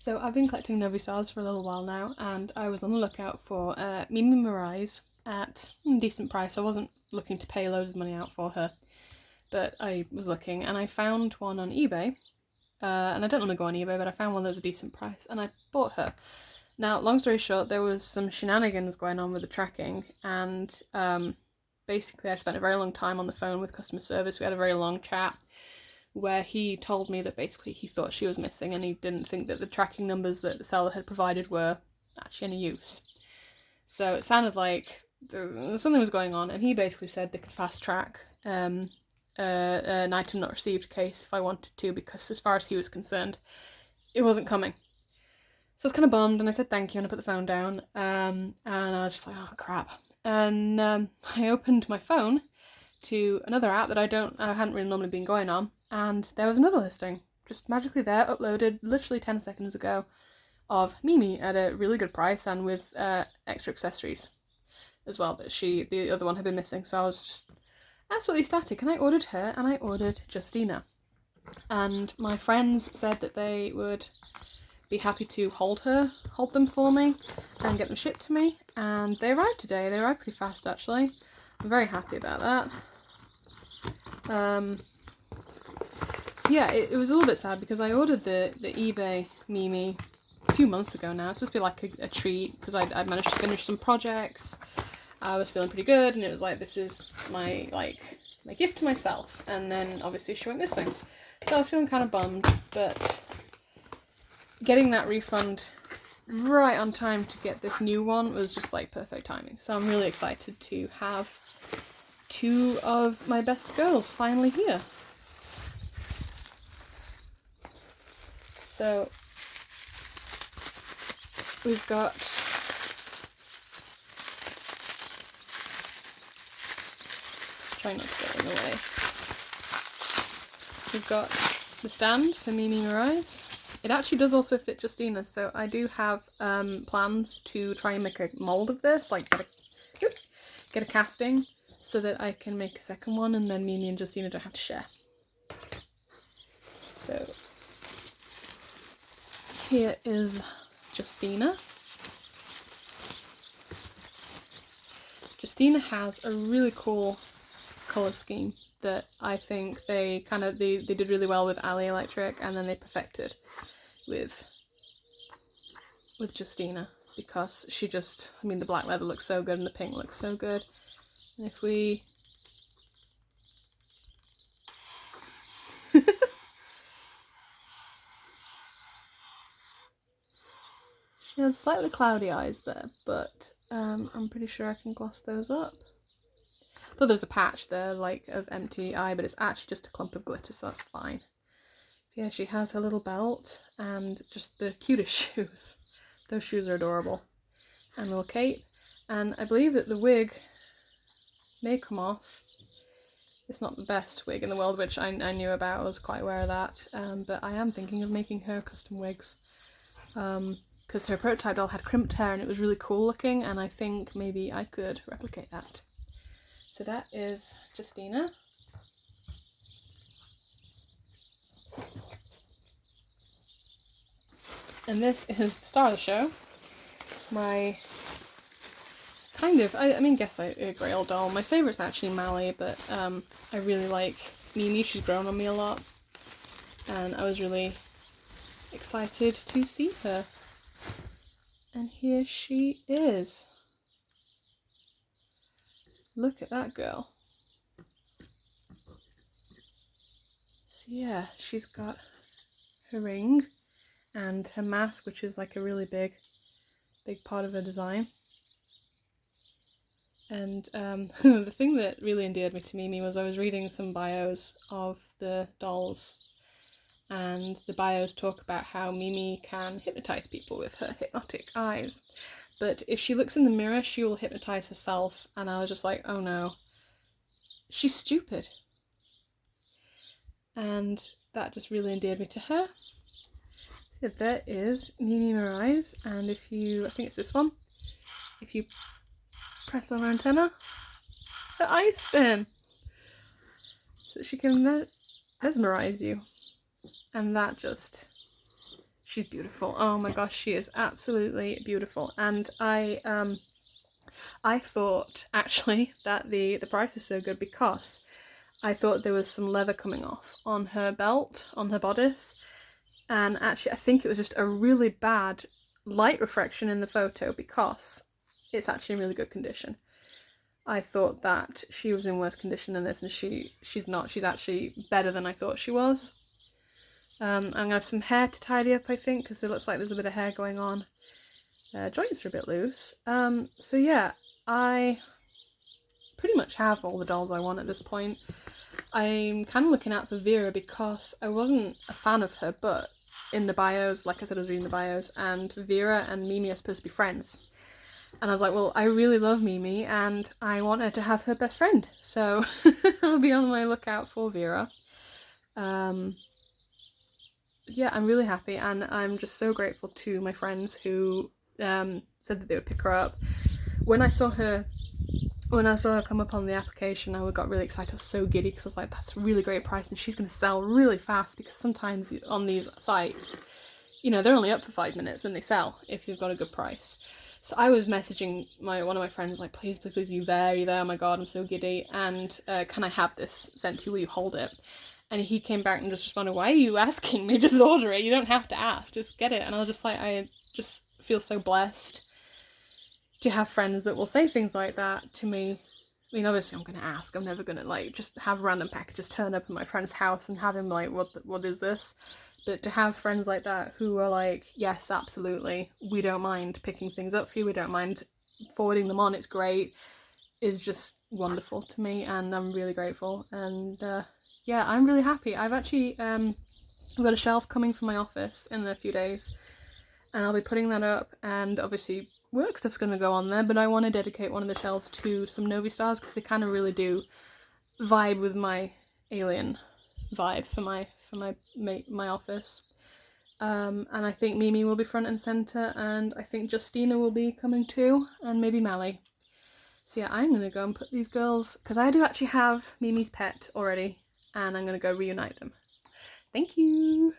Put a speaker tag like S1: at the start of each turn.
S1: So I've been collecting Novi Stars for a little while now, and I was on the lookout for Mimi Mirais at a decent price. I wasn't looking to pay loads of money out for her, but I was looking, and I found one on eBay. And I don't want to go on eBay, but I found one that was a decent price, and I bought her. Now, long story short, there was some shenanigans going on with the tracking, and basically I spent a very long time on the phone with customer service. We had a very long chat where he told me that basically he thought she was missing and he didn't think that the tracking numbers that the seller had provided were actually any use. So it sounded like something was going on, and he basically said they could fast track an item not received case if I wanted to, because as far as he was concerned, it wasn't coming. So I was kind of bummed, and I said thank you, and I put the phone down, and I was just like, oh crap. And I opened my phone to another app that I hadn't really normally been going on, and there was another listing, just magically there, uploaded literally 10 seconds ago, of Mimi at a really good price and with extra accessories as well that the other one had been missing. So I was just absolutely ecstatic, and I ordered her, and I ordered Justina. And my friends said that they would be happy to hold them for me and get them shipped to me, and they arrived today. They arrived pretty fast actually. I'm very happy about that. So yeah, it was a little bit sad because I ordered the eBay Mimi a few months ago now. It's supposed to be like a treat because I'd managed to finish some projects. I was feeling pretty good, and it was like, this is my gift to myself. And then obviously she went missing, so I was feeling kind of bummed, but getting that refund right on time to get this new one was just like perfect timing. So I'm really excited to have two of my best girls finally here. So we've got try not to get in the way. We've got the stand for Mimi Mirais. It actually does also fit Justina, so I do have plans to try and make a mould of this, like get a casting, so that I can make a second one, and then Mimi and Justina don't have to share. So here is Justina. Justina has a really cool colour scheme that I think they did really well with Ali Electric, and then they perfected with Justina, because she just, I mean, the black leather looks so good and the pink looks so good. And if we she has slightly cloudy eyes there, but I'm pretty sure I can gloss those up. Though there's a patch there, like, of empty eye, but it's actually just a clump of glitter, so that's fine. Yeah, she has her little belt and just the cutest shoes. Those shoes are adorable. And a little cape. And I believe that the wig may come off. It's not the best wig in the world, which I knew about. I was quite aware of that. But I am thinking of making her custom wigs. Because her prototype doll had crimped hair and it was really cool looking, and I think maybe I could replicate that. So that is Justina. And this is the star of the show. My kind of, I mean, guess a Grail doll. My favourite's actually Mally, but I really like Mimi. She's grown on me a lot, and I was really excited to see her. And here she is. Look at that girl. So yeah, she's got her ring and her mask, which is like a really big part of her design. And the thing that really endeared me to Mimi was I was reading some bios of the dolls, and the bios talk about how Mimi can hypnotise people with her hypnotic eyes. But if she looks in the mirror, she will hypnotise herself, and I was just like, oh no, she's stupid. And that just really endeared me to her. So there is Mimi Mirais, and if you, I think it's this one, if you press on her antenna, her eyes spin, so that she can mesmerise you. And that just, she's beautiful. Oh my gosh, she is absolutely beautiful. And I thought actually that the price is so good because I thought there was some leather coming off on her belt, on her bodice, and actually I think it was just a really bad light refraction in the photo because it's actually in really good condition. I thought that she was in worse condition than this, and she's not. She's actually better than I thought she was. I'm going to have some hair to tidy up, I think, because it looks like there's a bit of hair going on. Joints are a bit loose. So yeah, I pretty much have all the dolls I want at this point. I'm kind of looking out for Vera because I wasn't a fan of her, but in the bios, like I said, I was reading the bios, and Vera and Mimi are supposed to be friends. And I was like, well, I really love Mimi, and I want her to have her best friend, so I'll be on my lookout for Vera. Yeah, I'm really happy, and I'm just so grateful to my friends who said that they would pick her up. When I saw her come up on the application, I got really excited. I was so giddy because I was like, that's a really great price, and she's going to sell really fast, because sometimes on these sites, you know, they're only up for 5 minutes and they sell if you've got a good price. So I was messaging one of my friends like, please, please, please, you there, oh my god, I'm so giddy, and can I have this sent to you, will you hold it? And he came back and just responded, why are you asking me? Just order it, you don't have to ask, just get it. And I was just like, I just feel so blessed to have friends that will say things like that to me. I mean, obviously I'm going to ask, I'm never going to like just have random packages turn up in my friend's house and have him like, what is this? But to have friends like that who are like, yes, absolutely, we don't mind picking things up for you, we don't mind forwarding them on, it's great, is just wonderful to me, and I'm really grateful. And yeah, I'm really happy. I've actually I've got a shelf coming from my office in a few days, and I'll be putting that up, and obviously work stuff's going to go on there, but I want to dedicate one of the shelves to some Novi Stars because they kind of really do vibe with my alien vibe for my office. And I think Mimi will be front and centre, and I think Justina will be coming too, and maybe Mally. So yeah, I'm going to go and put these girls, because I do actually have Mimi's pet already, and I'm going to go reunite them. Thank you!